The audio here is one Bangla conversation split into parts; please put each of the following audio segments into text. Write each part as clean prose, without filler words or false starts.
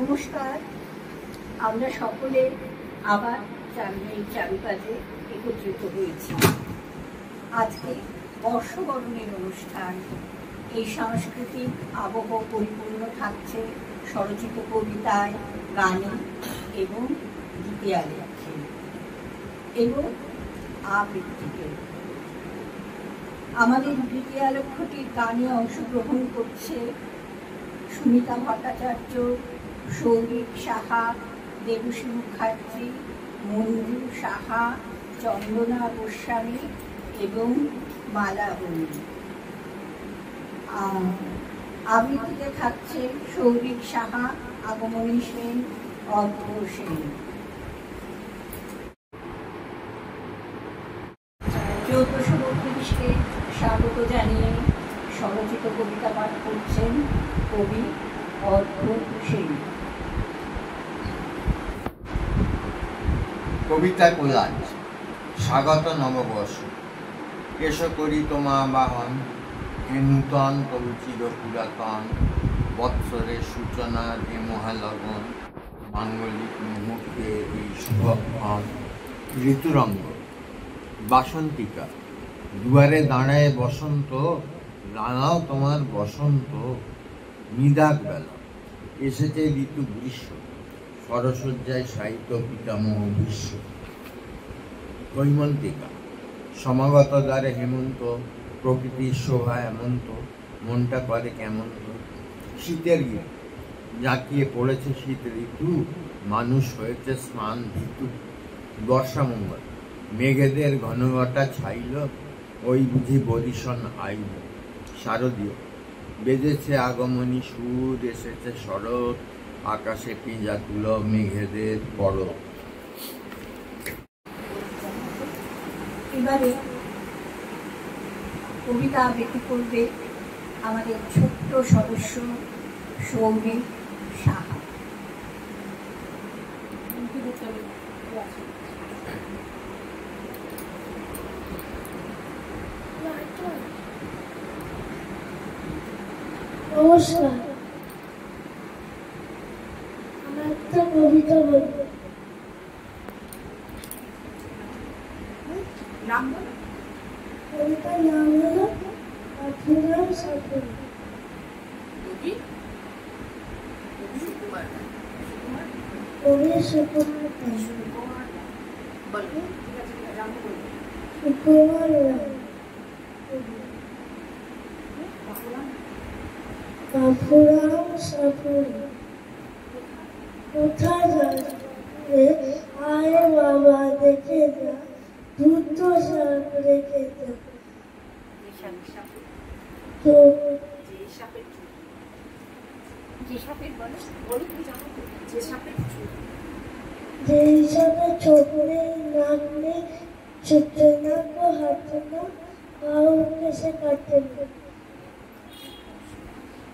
নমস্কার। আমরা সকলে আবার এই চারুকাজে একত্রিত হয়েছি। আজকে বর্ষবরণের অনুষ্ঠান। এই সাংস্কৃতিক আবহ পরিপূর্ণ থাকছে স্বরচিত কবিতায়, গানে এবং গীতিয়ালেখ্যে এবং আবৃত্তিতে। আমাদের গীতিয়ালেখ্যটির গানে অংশগ্রহণ করছে সুমিতা ভট্টাচার্য, সৌভিক সাহা, দেবশ্রী মুখার্জি, মঞ্জু সাহা, চন্দনা গোস্বামী এবং মালা বণি। আবৃত্তিতে থাকছে সৌভিক সাহা, আগমনী সেন, অর্ঘ্য সেন। 1432কে স্বাগত জানিয়ে স্বরচিত কবিতা পাঠ করছেন কবি অর্ঘ্য সেন। কবিতা কোলাজ। স্বাগত নববর্ষ, এসো করি তোমা আবাহন, এ নূতন তবু চির পুরাতন, বৎসরের সূচনা যে মহালগন, মাঙ্গলিক মুহূর্তে এই শুভক্ষণ। ঋতুরঙ্গ। বাসন্তিকা। দুয়ারে দাঁড়ায় বসন্ত, দাঁড়াও তোমার বসন্ত। নিদাক বেলা, এসেছে ঋতু গ্রীষ্ম, সরসজ্জায় সাহিত্য পিতামহ বিশ্ব। হৈমন্তিকা। সমাগত দ্বারে হেমন্ত, প্রকৃতির শোভা এমন্ত, মনটা করে কেমন তো। শীতের গীত। জাঁকিয়ে পড়েছে শীত ঋতু, মানুষ হয়েছে স্নান ঋতু। বর্ষামঙ্গল। মেঘেদের ঘনঘটা ছাইল, ওই বুঝি বরিশন আইল। শারদীয়। বেজেছে আগমনী সুর, এসেছে শরৎ, আকাশে পিঁজা তুল মেঘেদের পরত। এবারে কবিতা আবৃত্তি করবে আমাদের ছোট্ট সদস্য সৌভিক সাহা। নমস্কার, আমরা একটা কবিতা বলবো। কবিতার নাম হলো আফুরাম সাফুর। কবি সুকুমার রায়। আফুরাম সাফুর। কোথায় যাবে আয় বাবা দেখে যা, দ্রুত সাপ রেখে যা। যে হিসাবে চোখ নেই, নাক নেই, ছুটে না কো হাতে না, কাউকে সে কাটে না,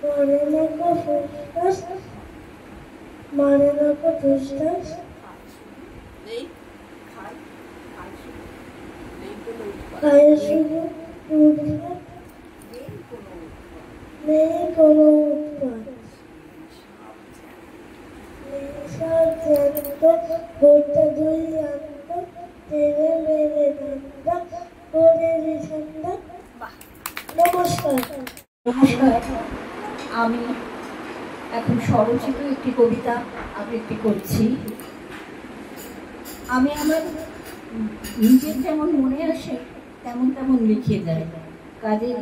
মানে না কো ফুসফাস, মানে না কো ঠুসঠাস। খায় শুধু উৎপাত, নেই কোনো উৎপাত। ভোরটা দুই আন্ত, তেরে মেরে ধান্দা করে রে ঠান্ডা। নমস্কার। নমস্কার। আমি এখন স্বরচিত একটি কবিতা আবৃত্তি করছি। আমি আমার নিজের যেমন মনে আসে তেমন তেমন লিখে যায়, কাজেই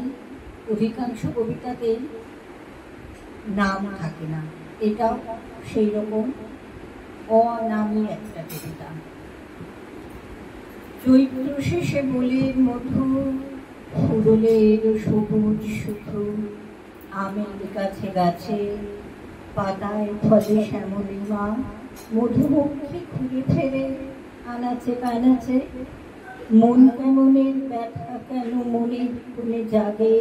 অধিকাংশ কবিতাতে নাম থাকে না। এটাও সেই রকম অনামী একটা কবিতা। চৈত্র শেষে বলের মধু, ফুরলে এলো সবুজ শুধু, আমের গাছে গাছে, পাতায় ফলে শ্যামলিমা, মধুমক্ষী ঘুরে ফেরে আনাচে কানাচে। মন কেমনের ব্যথা কেন মনের কোণে জাগে,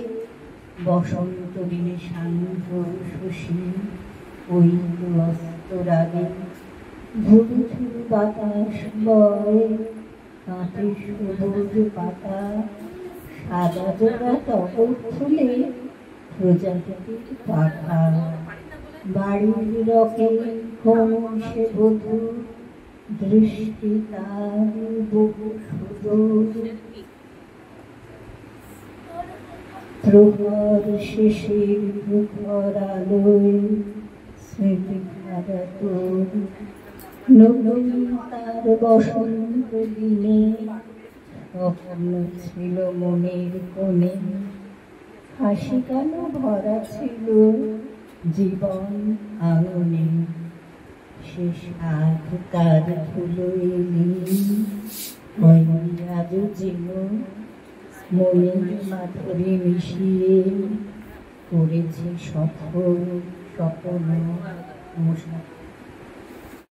বসন্ত দিনে শান্ত শশী ওই তো অস্ত রাগে। ঝুরু ঝুরু বাতাস বয়, কাঁটে সবুজ পাতা, সাদা জোড়া টগর ফুলে প্রজাপতির পাখা। বাড়ির রকে ক্রমশে বধূ দৃষ্টি তার বহু সুদূর প্রহর শেষের প্রখর আলোয় স্মৃতি ধারা তোর নতুন তার বসন্ত দিনে স্বপ্ন ছিল মনের কোণে হাসি কেন ভরা ছিল জীবন আঙনে সে সাধ তার ধুলো এলি হয়নি আজও যেন মনের মাধুরী মিশিয়ে করেছে সফল স্বপ্ন নমস্কার।